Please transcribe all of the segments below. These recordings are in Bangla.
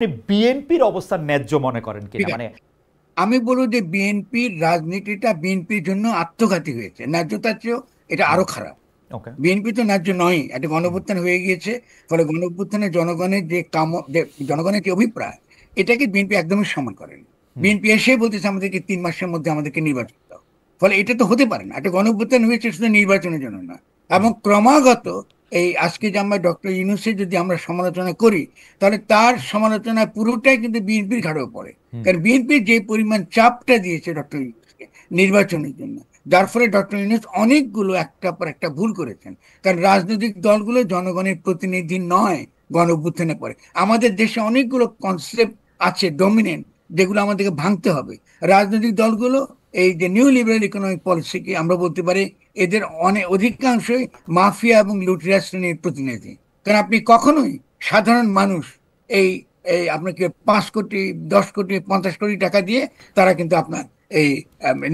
বিএনপির অবস্থান ন্যায্য মনে করেন কিনা? ঠিক মানে আছে, আমি বলবো যে বিএনপির রাজনীতিটা বিএনপির জন্য আত্মঘাতী হয়েছে, ন্যায্যতার চেয়েও এটা আরো খারাপ। ওকে। বিএনপি তো ন্যায্য নয়, একটা গণঅভ্যুত্থান হয়ে গিয়েছে। ফলে গণঅভ্যুত্থানে জনগণের যে জনগণের যে অভিপ্রায়, এটাকে বিএনপি একদমই সম্মান করেনি। বিএনপি এসে বলতেছে আমাদেরকে 3 মাসের মধ্যে আমাদেরকে নির্বাচন দাও। ফলে এটা তো হতে পারে না, একটা গণঅভ্যুত্থান হয়েছে শুধু নির্বাচনের জন্য না। এবং ক্রমাগত এই আজকে যে আমরা ডক্টর ইউনূসের যদি আমরা সমালোচনা করি, তাহলে তার সমালোচনা পুরোটাই কিন্তু বিএনপির ঘাড়েও পড়ে। কারণ বিএনপির যে পরিমাণ চাপটা দিয়েছে ডক্টর ইউনূসকে নির্বাচনের জন্য, যার ফলে ডক্টর ইউনূস অনেকগুলো একটা পর একটা ভুল করেছেন। কারণ রাজনৈতিক দলগুলো জনগণের প্রতিনিধি নয়। গণ অভ্যুত্থানে পরে আমাদের দেশে অনেকগুলো কনসেপ্ট আছে ডমিনেন্ট, যেগুলো আমাদেরকে ভাঙতে হবে। রাজনৈতিক দলগুলো এই যে নিউ লিবারেল ইকোনমিক পলিসিকে আমরা বলতে পারি এদের অনেক অধিকাংশই মাফিয়া এবং লুটেরা শ্রেণীর প্রতিনিধি। কারণ আপনি কখনোই সাধারণ মানুষ এই এই আপনাকে 5 কোটি 10 কোটি 50 কোটি টাকা দিয়ে তারা কিন্তু আপনার এই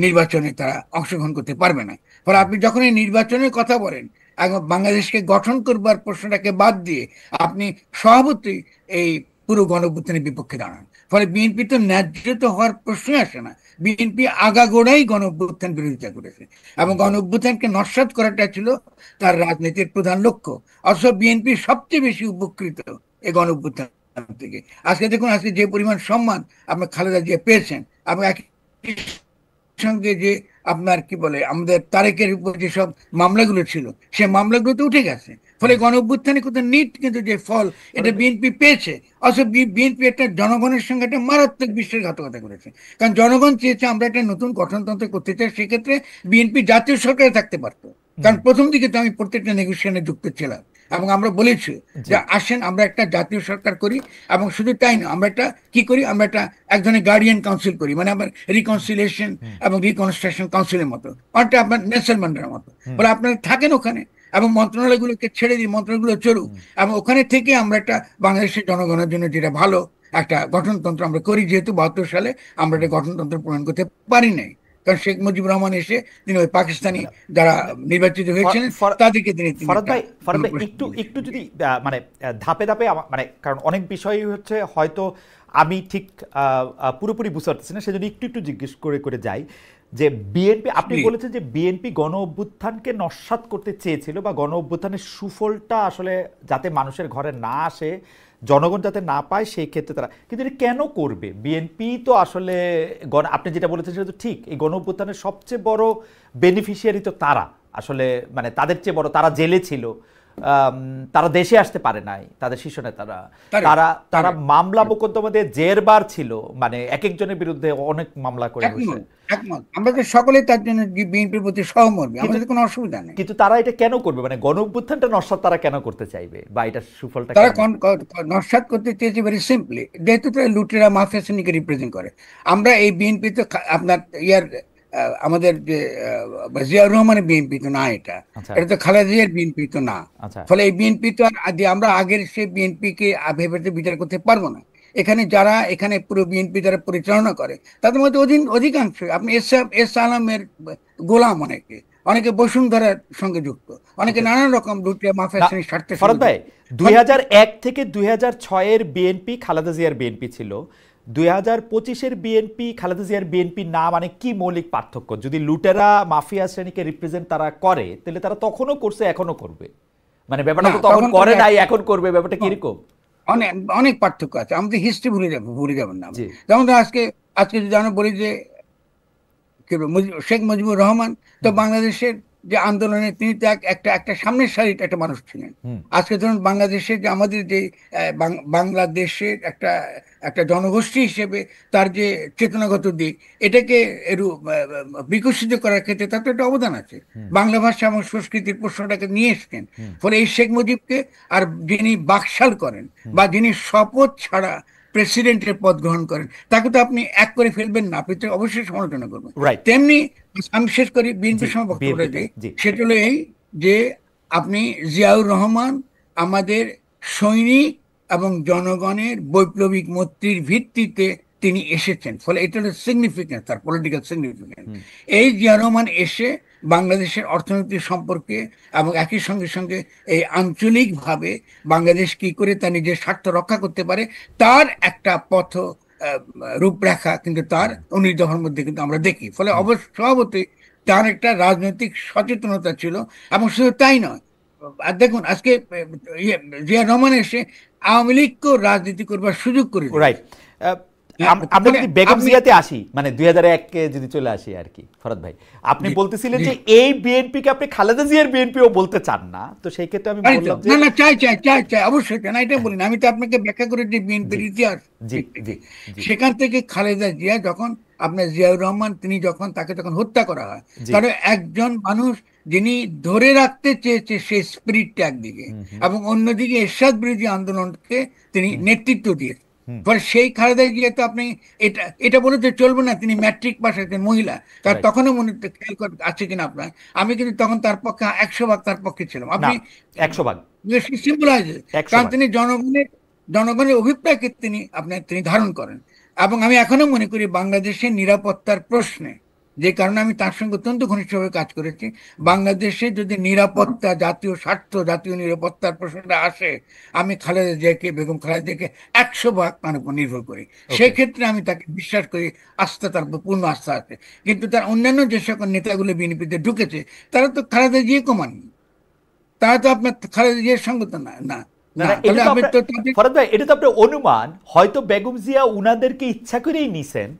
নির্বাচনে তারা অংশগ্রহণ করতে পারবে না। ফলে আপনি যখন এই নির্বাচনের কথা বলেন, এখন বাংলাদেশকে গঠন করবার প্রশ্নটাকে বাদ দিয়ে আপনি স্বভাবতই এই পুরো গণঅভ্যুত্থানের বিপক্ষে দাঁড়ান। ফলে বিএনপি তো ন্যায্য তো হওয়ার প্রশ্নই আসে না। বিএনপি আগাগোড়াই গণঅভ্যুত্থান বিরোধিতা করেছে এবং গণঅভ্যুত্থানকে নস্যাৎ করাটা ছিল তার রাজনীতির প্রধান লক্ষ্য। অথচ বিএনপি সবচেয়ে বেশি উপকৃত এই গণঅভ্যুত্থান থেকে। আজকে দেখুন, আজকে যে পরিমাণ সম্মান আপনার খালেদা জিয়া পেয়েছেন, এবং একই সঙ্গে যে আপনার কি বলে আমাদের তারেকের উপর যেসব মামলাগুলো ছিল, সে মামলাগুলো তো উঠে গেছে। ফলে গণ অভ্যুত্থানে কিন্তু নিট কিন্তু যে ফল এটা বিএনপি পেয়েছে। অথচ বিএনপি একটা জনগণের সঙ্গে একটা মারাত্মক বিশ্বাসঘাতকতা করেছে। কারণ জনগণ চেয়েছে আমরা একটা নতুন গঠনতন্ত্র করতে চাই, সেক্ষেত্রে বিএনপি জাতীয় সরকারে থাকতে পারতো। কারণ প্রথম দিকে তো আমি প্রত্যেকটা নেগোসিয়েশনে যুক্ত ছিলাম, এবং আমরা বলেছি যে আসেন আমরা একটা জাতীয় সরকার করি। এবং শুধু তাই না, আমরা একটা কি করি, আমরা একটা এক ধরনের গার্ডিয়ান কাউন্সিল করি, মানে আমার রিকনসিলিয়েশন এবং রিকনস্ট্রাকশন কাউন্সিলের মতো, অনেকটা আপনার নেলসন ম্যান্ডেলার মতো। বলে আপনারা থাকেন ওখানে এবং মন্ত্রণালয়গুলোকে ছেড়ে দিই, মন্ত্রণালয়গুলো চলুক, এবং ওখানে থেকে আমরা একটা বাংলাদেশের জনগণের জন্য যেটা ভালো একটা গঠনতন্ত্র আমরা করি। যেহেতু 72 সালে আমরা একটা গঠনতন্ত্র প্রণয়ন করতে পারি নাই, কারণ শেখ মুজিবুর রহমান এসে তিনি ওই পাকিস্তানি যারা নির্বাচিত হয়েছিলেন তাদেরকে তিনি ফরহাদ ভাই, একটু একটু যদি মানে ধাপে ধাপে মানে কারণ অনেক বিষয়ই হচ্ছে হয়তো আমি ঠিক পুরোপুরি বুঝতে পারতেছি না, সেজন্য একটু একটু জিজ্ঞেস করে করে যাই যে বিএনপি, আপনি বলেছেন যে বিএনপি গণ অভ্যুত্থানকে নস্যাৎ করতে চেয়েছিল বা গণ অভ্যুত্থানের সুফলটা আসলে যাতে মানুষের ঘরে না আসে, জনগণ যাতে না পায়, সেই ক্ষেত্রে তারা, কিন্তু এটা কেন করবে? বিএনপি তো আসলে আপনি যেটা বলেছেন সেটা তো ঠিক, এই গণ অভ্যুত্থানের সবচেয়ে বড় বেনিফিশিয়ারি তো তারা আসলে, মানে তাদের চেয়ে বড়, তারা জেলে ছিল, তারা দেশে আসতে পারে নাই, তাদের শীর্ষ নেতারা, তারা তারা মামলা মোকদ্দমাতে জেরবার ছিল, মানে এক একজনের বিরুদ্ধে অনেক মামলা করে বসে। আমরা তো সকলেই তার জন্য বিএনপির প্রতি সহমর্মী, আমাদের কোনো অসুবিধা নেই। কিন্তু তারা এটা কেন করবে, মানে গণ অভ্যুত্থানটা নস্যাৎ তারা কেন করতে চাইবে, বা এটা সুফলটা তারা নস্যাৎ করতে চেয়েছে ভেরি সিম্পলি, যেহেতু তারা লুটেরা মাফিয়া শ্রেণীকে রিপ্রেজেন্ট করে। আমরা এই বিএনপি তো আপনার ইয়ার আমাদের যে জিয়াউর রহমানের বিএনপি তো না, এটা এটা তো খালেদা জিয়ার বিএনপি তো না। ফলে এই বিএনপি তো আর আমরা আগের সেই বিএনপি কে ভেবে বিচার করতে পারবো না। এখানে যারা এখানে পুরো বিএনপি যারা পরিচালনা করে, তাদের মধ্যে অধিকাংশ আপনি এস আলমের গোলাম, অনেকে অনেকে বসুন্ধরার সঙ্গে যুক্ত, অনেকে নানান রকম লুটিয়া মাফিয়া শ্রেণীর স্বার্থে। ফরহাদ ভাই, 2001 থেকে 2006-এর বিএনপি খালেদা জিয়ার বিএনপি ছিল, 2025-এর বিএনপি খালেদা জিয়ার বিএনপি না, মানে কি মৌলিক পার্থক্য? যদি লুটেরা মাফিয়া শ্রেণীকে রিপ্রেজেন্ট তারা করে, তাহলে তারা তখনও করছে, এখনো করবে, মানে ব্যাপারটা তো তখন করে নাই, এখন করবে, ব্যাপারটা কিরকম? অনেক অনেক পার্থক্য আছে, আমাদের হিস্ট্রি ভুলে যাবেন না। যেমন আজকে আজকে যদি আমরা বলি যে শেখ মুজিবুর রহমান তো বাংলাদেশের যে আন্দোলনে তিনি তো একটা একটা সামনের সারির একটা মানুষ ছিলেন। আজকে ধরুন বাংলাদেশের যে আমাদের যে বাংলাদেশের একটা একটা জনগোষ্ঠী হিসেবে তার যে চেতনাগত দিক, এটাকে বিকশিত করার ক্ষেত্রে তার তো একটা অবদান আছে। বাংলা ভাষা এবং সংস্কৃতির প্রশ্নটাকে নিয়ে এসছেন। ফলে এই শেখ মুজিবকে, আর যিনি বাকশাল করেন বা যিনি শপথ ছাড়া প্রেসিডেন্টের পদ গ্রহণ করেন, তাকে তো আপনি এক করে ফেলবেন না, আপনি তো অবশ্যই সমালোচনা করবেন। তেমনি আমি শেষ করি বিএনপির সময় বক্তব্যটা দিই, সেটা হলো এই যে আপনি জিয়াউর রহমান আমাদের সৈনিক এবং জনগণের বৈপ্লবিক মৈত্রীর ভিত্তিতে তিনি এসেছেন, ফলে এটা হলো সিগনিফিকেন্স, তার পলিটিক্যাল সিগনিফিকেন্স। এই জিয়া রহমান এসে বাংলাদেশের অর্থনৈতিক সম্পর্কে এবং একই সঙ্গে সঙ্গে এই আঞ্চলিকভাবে বাংলাদেশ কি করে তার নিজের স্বার্থ রক্ষা করতে পারে তার একটা পথ রূপরেখা কিন্তু তার 19 দফার মধ্যে কিন্তু আমরা দেখি। ফলে স্বভাবতই তার একটা রাজনৈতিক সচেতনতা ছিল। এবং শুধু তাই নয়, আর দেখুন আজকে জিয়া রহমান এসে আওয়ামী লীগকেও রাজনীতি করবার সুযোগ করে দিয়েছে। রাইট। আমরা যদি বেগম জিয়াতে আসি, মানে 2001-কে যদি চলে আসি আর কি, ফরহাদ ভাই আপনি বলতেছিলেন যে এই বিএনপিকে আপনি খালেদা জিয়ার বিএনপিও বলতে চান না, তো সেই ক্ষেত্রে আমি বললাম যে না না, চাই চাই চাই চাই অবশ্যই চাই না, এটা বলি না। আমি তো আপনাকে ব্যাখ্যা করে যে বিএনপির ইতিহাস, সেখান থেকে খালেদা জিয়া যখন আপনার জিয়াউর রহমান তিনি যখন তাকে তখন হত্যা করা হয়, কারণ একজন মানুষ যিনি ধরে রাখতে চেয়েছে সেই স্পিরিটটা একদিকে, এবং অন্যদিকে এরশাদ বিরোধী আন্দোলনকে তিনি নেতৃত্ব দিয়েছেন। ফলে সেই খালেদা জিয়া তো আপনি এটা এটা বলে তো চলবে না তিনি ম্যাট্রিক পাস একজন মহিলা, তার তখনও মনে খেয়াল আছে কিনা আপনার, আমি কিন্তু তখন তার পক্ষে 100 ভাগ তার পক্ষে ছিলাম। আপনি 100 ভাগ, কারণ তিনি জনগণের অভিপ্রায়কে তিনি ধারণ করেন। এবং আমি এখনো মনে করি বাংলাদেশের নিরাপত্তার প্রশ্নে, যে কারণে আমি তার সঙ্গে অত্যন্ত ঘনিষ্ঠভাবে কাজ করেছি, বাংলাদেশে যদি নিরাপত্তা, জাতীয় স্বার্থ, জাতীয় নিরাপত্তার প্রশ্নটা আসে, আমি বেগম খালেদা জিয়াকে 100 ভাগ তার উপর নির্ভর করি। সেক্ষেত্রে আমি তাকে বিশ্বাস করি, তার পূর্ণ আস্থা আছে। কিন্তু তার অন্যান্য যে সকল নেতাগুলো বিএনপিতে ঢুকেছে তারা তো খালেদা জিয়া কমাননি, তারা তো আপনার খালেদা জিয়ার সঙ্গে তো না। ফরহাদ ভাই, এটা তো আপনার অনুমান, হয়তো বেগম জিয়া উনাদেরকে ইচ্ছা করেই নিছেন,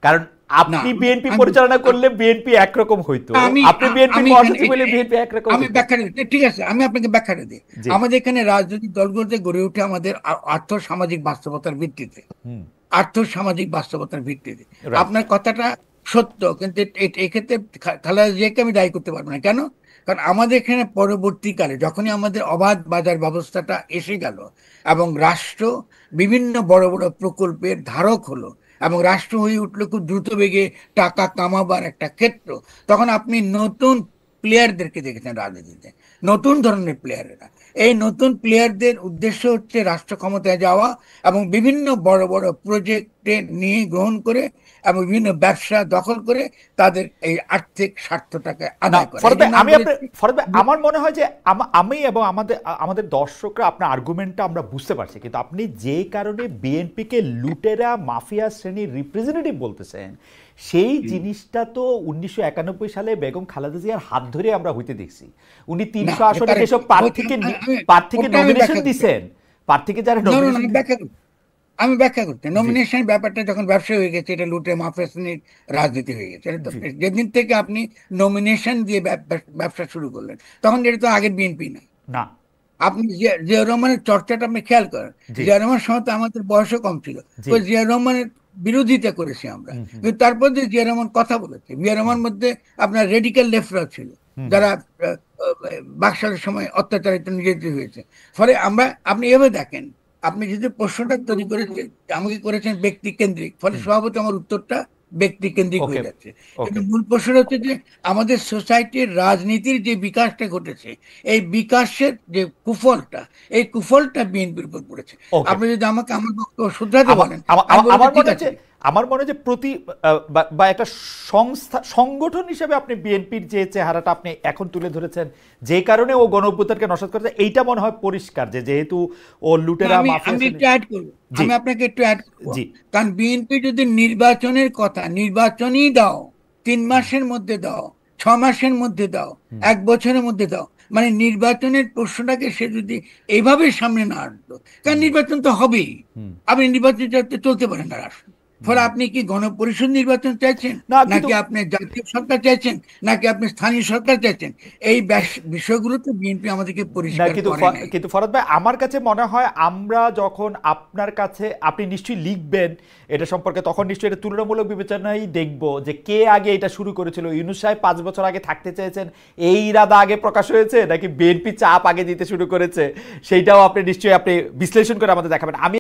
কারণ আপনি বিএনপি পরিচালনা করলে বিএনপি একরকম হইতো, আপনি বিএনপি মহাসচিব হলে বিএনপি একরকম। আমি ব্যাখ্যা দিই, ঠিক আছে, আমি আপনাকে ব্যাখ্যাটা দিই। আমাদের এখানে রাজনৈতিক দলগুলোতে গড়ে ওঠে আমাদের আর্থসামাজিক বাস্তবতার ভিত্তিতে, আর্থসামাজিক বাস্তবতার ভিত্তিতে। আপনার কথাটা সত্য, কিন্তু এক্ষেত্রে খালেদা জিয়াকে আমি দায়ী করতে পারবো না। কেন? কারণ আমাদের এখানে পরবর্তীকালে যখনই আমাদের অবাধ বাজার ব্যবস্থাটা এসে গেল এবং রাষ্ট্র বিভিন্ন বড় বড় প্রকল্পের ধারক হলো এবং রাষ্ট্র হয়ে উঠলো খুব দ্রুত বেগে টাকা কামাবার একটা ক্ষেত্র, তখন আপনি নতুন প্লেয়ারদেরকে দেখেছেন রাজনীতিতে, নতুন ধরনের প্লেয়ারেরা। এই নতুন প্লেয়ারদের উদ্দেশ্য হচ্ছে রাষ্ট্র ক্ষমতায় যাওয়া এবং বিভিন্ন বড় বড় প্রজেক্টে নিয়ে গ্রহণ করে এবং বিভিন্ন ব্যবসা দখল করে তাদের এই আর্থিক স্বার্থটাকে আদায় করে। আমার মনে হয় যে আমি এবং আমাদের দর্শকরা আপনার আর্গুমেন্টটা আমরা বুঝতে পারছি, কিন্তু আপনি যে কারণে বিএনপিকে লুটেরা মাফিয়া শ্রেণীর রিপ্রেজেন্টেটিভ বলতেছেন, সেই জিনিসটা তো 1991 সালে বেগম খালেদা জিয়ার হাত ধরে আমরা হইতে দেখছি। উনি 300 আসনে যেসব প্রার্থীকে নমিনেশন দিচ্ছেন, প্রার্থীকে যারা আমি ব্যাখ্যা করতে, নমিনেশন ব্যাপারটা যখন ব্যবসা হয়ে গেছে, এটা লুটে মাফিয়া শ্রেণীর রাজনীতি হয়ে গেছে। যেদিন থেকে আপনি নমিনেশন দিয়ে ব্যবসা শুরু করলেন, তখন এটা তো আগের বিএনপি না। আপনি জিয়া রহমানের চর্চাটা আপনি খেয়াল করেন, জিয়া রহমান সময় তো আমাদের বয়সও কম ছিল, তো জিয়া রহমানের বিরোধিতা করেছি আমরা, কিন্তু তারপর যে জিয়া রহমান কথা বলেছে, জিয়া রহমান মধ্যে আপনার রেডিক্যাল লেফটরা ছিল যারা বাকশালের সময় অত্যাচারিত নির্যাতিত হয়েছে। ফলে আপনি এভাবে দেখেন, আপনি যদি প্রশ্নটা তৈরি করেছেন আমাকে করেছেন ব্যক্তি কেন্দ্রিক, ফলে স্বভাবত আমার উত্তরটা ব্যক্তি কেন্দ্রিক হয়ে যাচ্ছে। কিন্তু মূল প্রশ্নটা হচ্ছে যে আমাদের সোসাইটির রাজনীতির যে বিকাশটা ঘটেছে, এই বিকাশের যে কুফলটা, এই কুফলটা বিএনপির উপর পড়েছে। আপনি যদি আমাকে আমার বক্তব্য শুধরাতে বলেন, আমার মনে হয় যে প্রতি বা একটা সংগঠন হিসেবে আপনি বিএনপির যে চেহারাটা আপনি এখন তুলে ধরেছেন, যে কারণে ও গণঅভ্যুত্থানকে নস্যাৎ করেছে, এইটা মনে হয় পরিষ্কার যে যেহেতু ও লুটেরা মাফিয়া। আমি আপনাকে একটু অ্যাড করব, কারণ বিএনপি যদি নির্বাচনের কথা, নির্বাচনই দাও, 3 মাসের মধ্যে দাও, 6 মাসের মধ্যে দাও, 1 বছরের মধ্যে দাও, মানে নির্বাচনের প্রশ্নটাকে সে যদি এইভাবে সামনে না আনতো, কারণ নির্বাচন তো হবেই, আপনি নির্বাচন চলতে পারেন না রাষ্ট্র। ফলে আপনি কি গণপরিষদ নির্বাচন চাইছেন, নাকি আপনি জাতীয় সরকার চাইছেন, নাকি আপনি স্থানীয় সরকার চাইছেন, এই বিষয়গুলো তো বিএনপি আমাদেরকে পরিষ্কার করে নাই। কিন্তু ফরহাদ ভাই, আমার কাছে মনে হয় আমরা যখন আপনার কাছে, আপনি নিশ্চয়ই লিখবেন এটা সম্পর্কে, তখন নিশ্চয়ই এটা তুলনামূলক বিবেচনায় দেখব যে কে আগে এটা শুরু করেছিল। ইউনূস সাহেব 5 বছর আগে থাকতে চেয়েছেন, এই ইরাদা আগে প্রকাশ হয়েছে, নাকি বিএনপি চাপ আগে দিতে শুরু করেছে, সেইটাও আপনি নিশ্চয়ই বিশ্লেষণ করে আমাদের দেখাবেন। আমি